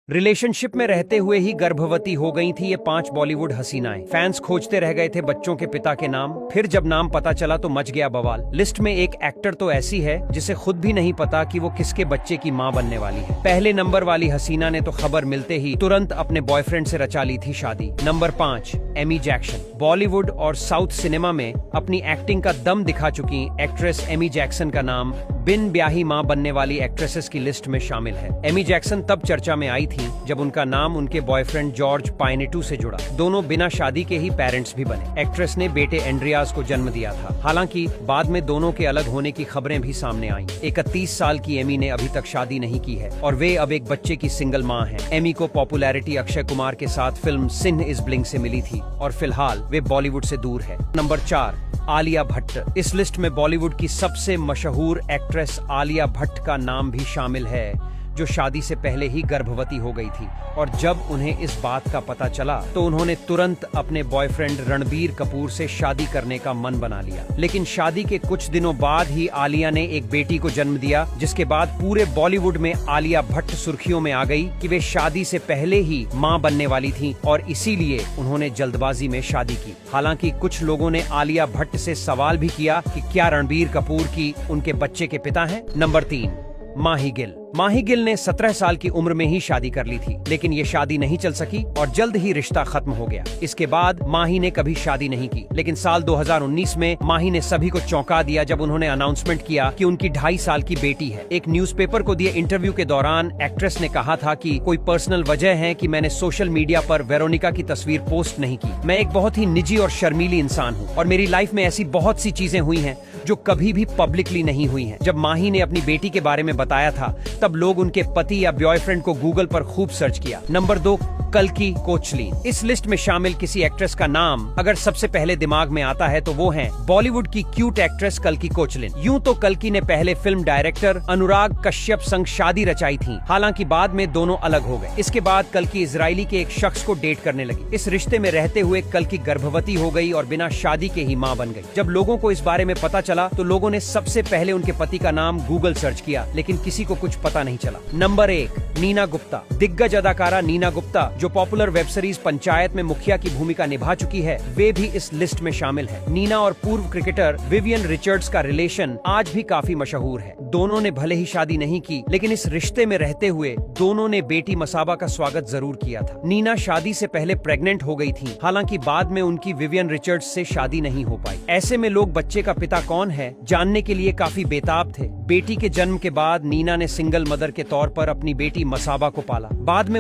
Relationship में रहते हुए ही गर्भवती हो गई थी ये 5 बॉलीवुड हसीनाएं। फैंस खोजते रह गए थे बच्चों के पिता के नाम। फिर जब नाम पता चला तो मच गया बवाल। लिस्ट में एक एक्टर तो ऐसी है जिसे खुद भी नहीं पता कि वो किसके बच्चे की मां बनने वाली है। पहले नंबर वाली हसीना ने तो खबर मिलते ही तुरंत अपने बॉयफ्रेंड से रचा ली थी शादी। Number 5, Amy Jackson. बॉलीवुड और साउथ सिनेमा में अपनी एक्टिंग का दम दिखा चुकी एक्ट्रेस एमी जैक्सन का नाम बिन ब्याही मां बनने वाली एक्ट्रेसेस की लिस्ट में शामिल है। एमी जैक्सन तब चर्चा में आई थी जब उनका नाम उनके बॉयफ्रेंड जॉर्ज पाइनेटू से जुड़ा। दोनों बिना शादी के ही पेरेंट्स भी बने। एक्ट्रेस ने बेटे एंड्रियास को जन्म दिया था। हालांकि बाद में दोनों के अलग होने की खबरें भी सामने आईं। 31 साल की एमी ने अभी तक शादी नहीं की है और वे अब एक बच्चे की सिंगल मां हैं। एमी को पॉपुलैरिटी अक्षय कुमार के साथ फिल्म सिन इज ब्लिंग से मिली थी और फिलहाल वे बॉलीवुड से दूर है। नंबर 4, आलिया भट्ट। इस लिस्ट में बॉलीवुड की सबसे मशहूर एक्ट्रेस आलिया भट्ट का नाम भी शामिल है, जो शादी से पहले ही गर्भवती हो गई थी। और जब उन्हें इस बात का पता चला तो उन्होंने तुरंत अपने बॉयफ्रेंड रणबीर कपूर से शादी करने का मन बना लिया। लेकिन शादी के कुछ दिनों बाद ही आलिया ने एक बेटी को जन्म दिया, जिसके बाद पूरे बॉलीवुड में आलिया भट्ट सुर्खियों में आ गई कि वे शादी से पहले ही मां बनने वाली थीं और इसीलिए उन्होंने जल्दबाजी में शादी की। हालांकि कुछ लोगों ने आलिया भट्ट से सवाल भी किया कि क्या रणबीर कपूर की उनके बच्चे के पिता हैं। नंबर 3, माही गिल। माही गिल ने 17 साल की उम्र में ही शादी कर ली थी, लेकिन ये शादी नहीं चल सकी और जल्द ही रिश्ता खत्म हो गया। इसके बाद माही ने कभी शादी नहीं की, लेकिन साल 2019 में माही ने सभी को चौंका दिया जब उन्होंने अनाउंसमेंट किया कि उनकी 2.5 साल की बेटी है। एक न्यूज़पेपर को दिए इंटरव्यू के दौरान एक्ट्रेस ने कहा था कि कोई पर्सनल वजह है कि मैंने सोशल मीडिया पर वेरोनिका की तस्वीर पोस्ट नहीं की। मैं एक बहुत ही निजी और शर्मीली इंसान हूँ और मेरी लाइफ में ऐसी बहुत सी चीजें हुई हैं जो कभी भी पब्लिकली नहीं हुई हैं। जब माही ने अपनी बेटी के बारे में बताया था तब लोग उनके पति या बॉयफ्रेंड को गूगल पर खूब सर्च किया। नंबर 2, कल्की कोचलिन। इस लिस्ट में शामिल किसी एक्ट्रेस का नाम अगर सबसे पहले दिमाग में आता है तो वो है बॉलीवुड की क्यूट एक्ट्रेस कल्की कोचलिन। यूं तो कल्की ने पहले फिल्म डायरेक्टर अनुराग कश्यप संग शादी रचाई थी, हालांकि बाद में दोनों अलग हो गए। इसके बाद कल्की इजरायली के एक शख्स को डेट करने लगी। इस रिश्ते में रहते हुए कल्की गर्भवती हो गई और बिना शादी के ही मां बन गई। जब लोगों को इस बारे में पता चला तो लोगों ने सबसे पहले उनके पति का नाम गूगल सर्च किया, लेकिन किसी को कुछ पता नहीं चला। नंबर 1, नीना गुप्ता। दिग्गज अदाकारा नीना गुप्ता, जो पॉपुलर वेब सीरीज पंचायत में मुखिया की भूमिका निभा चुकी है, वे भी इस लिस्ट में शामिल है। नीना और पूर्व क्रिकेटर विवियन रिचर्ड्स का रिलेशन आज भी काफी मशहूर है। दोनों ने भले ही शादी नहीं की, लेकिन इस रिश्ते में रहते हुए दोनों ने बेटी मसाबा का स्वागत जरूर किया था। नीना शादी से पहले प्रेग्नेंट हो गई थी, हालांकि बाद में उनकी विवियन रिचर्ड्स से शादी नहीं हो पाई। ऐसे में लोग बच्चे का पिता कौन है जानने के लिए काफी बेताब थे। बेटी के जन्म के बाद नीना ने सिंगल मदर के तौर पर अपनी बेटी मसाबा को पाला। बाद में